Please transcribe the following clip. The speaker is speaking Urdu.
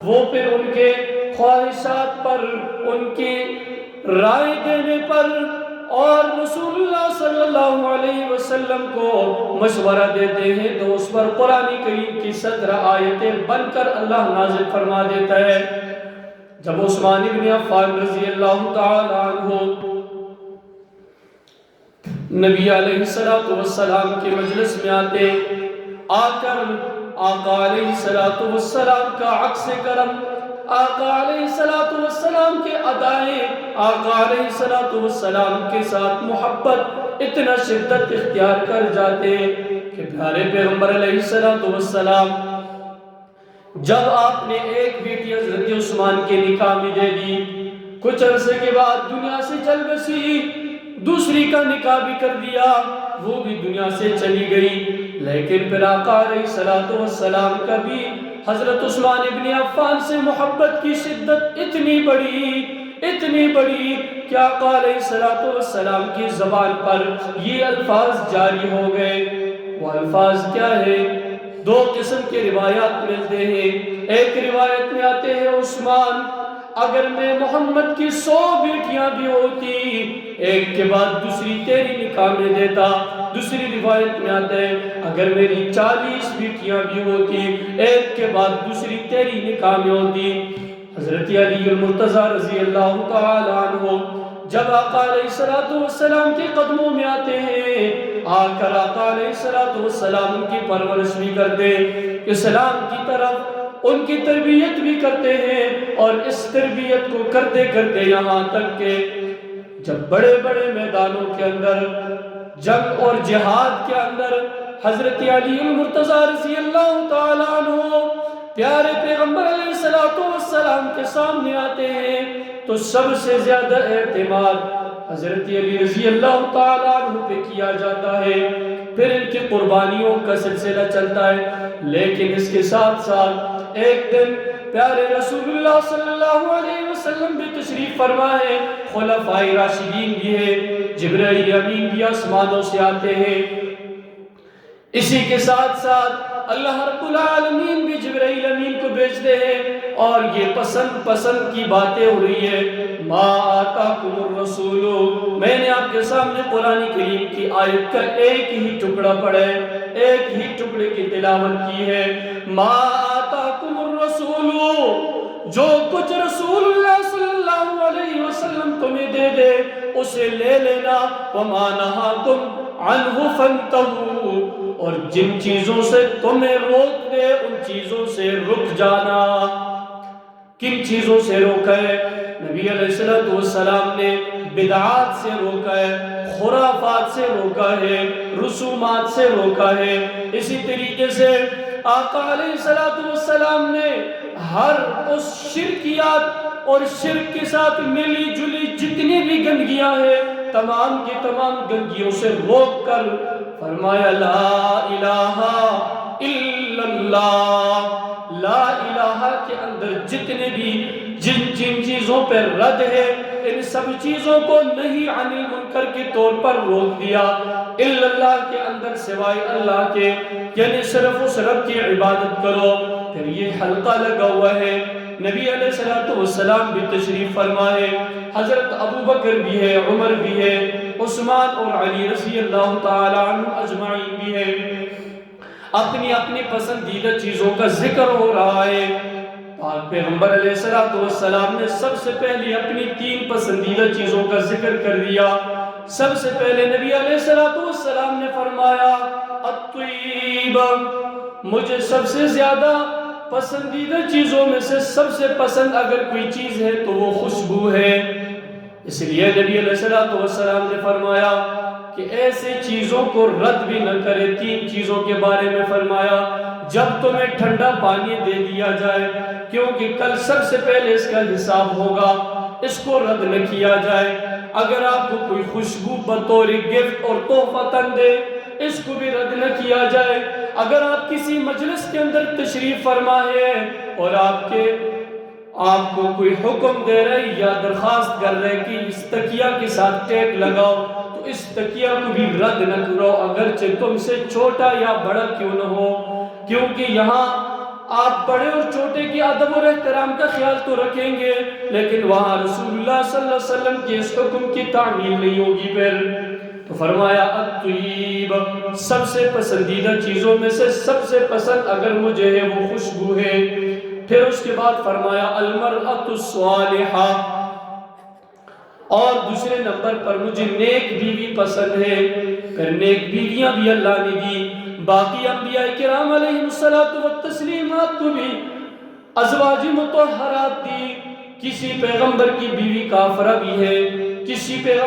وہ پھر ان کے خواہشات پر، ان کی رائے دینے پر اور رسول اللہ صلی اللہ علیہ وسلم کو مشورہ دیتے ہیں تو اس پر قرآن کریم کی 17 آیتیں بن کر اللہ نازل فرما دیتا ہے۔ جب عثمان بن عفان رضی اللہ تعالی عنہ نبی علیہ السلام کے مجلس میں آتے، آ کر آقا علیہ السلام کا عکس کرم، آقا علیہ السلام کے ادائیں، آقا علیہ السلام کے ساتھ محبت اتنا شدت اختیار کر جاتے کہ پیارے پیغمبر علیہ السلام جب آپ نے ایک بیٹی حضرت عثمان کے نکاح میں دے دی، کچھ عرصے کے بعد دنیا سے چل بسی، دوسری کا نکاح بھی کر دیا، وہ بھی دنیا سے چلی گئی، لیکن پھر آقا علیہ السلام کا بھی حضرت عثمان ابن عفان سے محبت کی شدت اتنی بڑی کہ آقا علیہ السلام کی زبان پر یہ الفاظ جاری ہو گئے۔ وہ الفاظ کیا ہے؟ دو قسم کے روایات ملتے ہیں۔ ایک روایت میں آتے ہیں عثمان اگر میں محمد کی 100 بیٹیاں بھی ہوتی ایک کے بعد دوسری تیری نکاح میں دیتا۔ دوسری روایت میں آتا ہے اگر میری 40 بیٹیاں بھی ہوتی ایک کے بعد دوسری تیری نکاح میں ہوتی۔ حضرت علی المرتضی رضی اللہ تعالی عنہ جب آقا علیہ السلام کے قدموں میں آتے ہیں، آ کر آقا علیہ السلام ان کی پرورش بھی کرتے، اسلام کی طرف ان کی تربیت بھی کرتے ہیں، اور اس تربیت کو کرتے کرتے یہاں تک کہ جب بڑے بڑے میدانوں کے اندر جنگ اور جہاد کے اندر حضرت علی المرتضی رضی اللہ تعالی عنہ پیارے پیغمبر علیہ السلام کے سامنے آتے ہیں تو سب سے زیادہ اعتماد حضرت علی رضی اللہ تعالی عنہ پہ کیا جاتا ہے، پھر ان کی قربانیوں کا سلسلہ چلتا ہے۔ لیکن اس کے ساتھ ساتھ ایک دن پیارے رسول اللہ صلی اللہ علیہ وسلم بھی تشریف فرمائے، خلفائے راشدین بھی ہے، جبرائیل امین بھی آسمانوں سے آتے ہیں، اسی کے ساتھ ساتھ اللہ رب العالمین بھی جبرائیل امین کو بھیجتے ہیں، اور یہ پسند کی باتیں ہو رہی ہے۔ ما آتاکم الرسول، میں نے آپ کے سامنے قرآن کریم کی آیت کا ایک ہی ٹکڑا پڑھا ہے، ایک ہی ٹکڑے کی تلاوت کی ہے۔ ما آتاکم الرسول، جو کچھ رسول اللہ صلی اللہ علیہ وسلم تمہیں دے دے اسے لے لینا، وما نہاکم عنہ فانتہوا، اور جن چیزوں سے تمہیں روک دے ان چیزوں سے رک جانا۔ کن چیزوں سے روکا ہے؟ نبی علیہ السلام نے بدعات سے روکا ہے، خرافات سے روکا ہے، رسومات سے روکا ہے۔ اسی طریقے سے آقا علیہ السلام نے ہر اس شرکیات اور شرک کے ساتھ ملی جلی جتنی بھی گندگیاں ہیں تمام کی تمام گندگیوں سے روک کر فرمایا لا الہ الا اللہ، لا الہ کے اندر جتنے بھی جن چیزوں پر رد ہے ان سب چیزوں کو نہیں عن المنکر کے طور پر روک دیا، الا اللہ کے اندر سوائے اللہ کے، یعنی صرف اس رب کی عبادت کرو۔ پھر یہ حلقہ لگا ہوا ہے، نبی علیہ السلام بھی تشریف فرمائے، حضرت ابو بکر بھی ہے، عمر بھی ہے، عثمان اور علی رضی اللہ تعالی عنہ اجمعین بھی ہے، اپنی اپنی پسندیدہ چیزوں کا ذکر ہو رہا ہے۔ پاک پیغمبر علیہ السلام نے سب سے پہلے اپنی 3 پسندیدہ چیزوں کا ذکر کر دیا۔ سب سے پہلے نبی علیہ السلام نے فرمایا الطیب، مجھے سب سے زیادہ پسندیدہ چیزوں میں سے سب سے پسند اگر کوئی چیز ہے تو وہ خوشبو ہے۔ اس لیے نبی علیہ السلام نے فرمایا کہ ایسے چیزوں کو رد بھی نہ کرے۔ 3 چیزوں کے بارے میں فرمایا جب تمہیں ٹھنڈا پانی دے دیا جائے، کیونکہ کل سب سے پہلے اس کا حساب ہوگا، اس کو رد نہ کیا جائے۔ اگر آپ کو کوئی خوشبو بطور گفٹ اور تحفہ دے اس کو بھی رد نہ کیا جائے۔ اگر آپ کسی مجلس کے اندر تشریف فرما ہے اور آپ کو کوئی حکم دے رہے یا درخواست کر رہے کہ اس تکیہ کے ساتھ ٹیک لگاؤ تو اس تکیہ کو بھی رد نہ کرو، اگرچہ تم سے چھوٹا یا بڑا کیوں نہ ہو، کیونکہ یہاں آپ بڑے اور چھوٹے کی ادب اور احترام کا خیال تو رکھیں گے، لیکن وہاں رسول اللہ صلی اللہ علیہ وسلم کے اس حکم کی تعمیل نہیں ہوگی۔ پھر تو فرمایا الطیب، سب سے پسندیدہ چیزوں میں سے سب سے پسند اگر مجھے ہے وہ خوشبو ہے۔ پھر اس کے بعد فرمایا المرأۃ الصالحہ، اور دوسرے نمبر پر مجھے نیک بیوی پسند ہے۔ پھر نیک بیویاں بھی اللہ نے دی، باقی انبیاء کرام علیہ الصلوۃ والتسلیمات کو بھی ازواج مطہرات دی۔ کسی پیغمبر کی بیوی کافرہ بھی ہے، کسی پیغمبر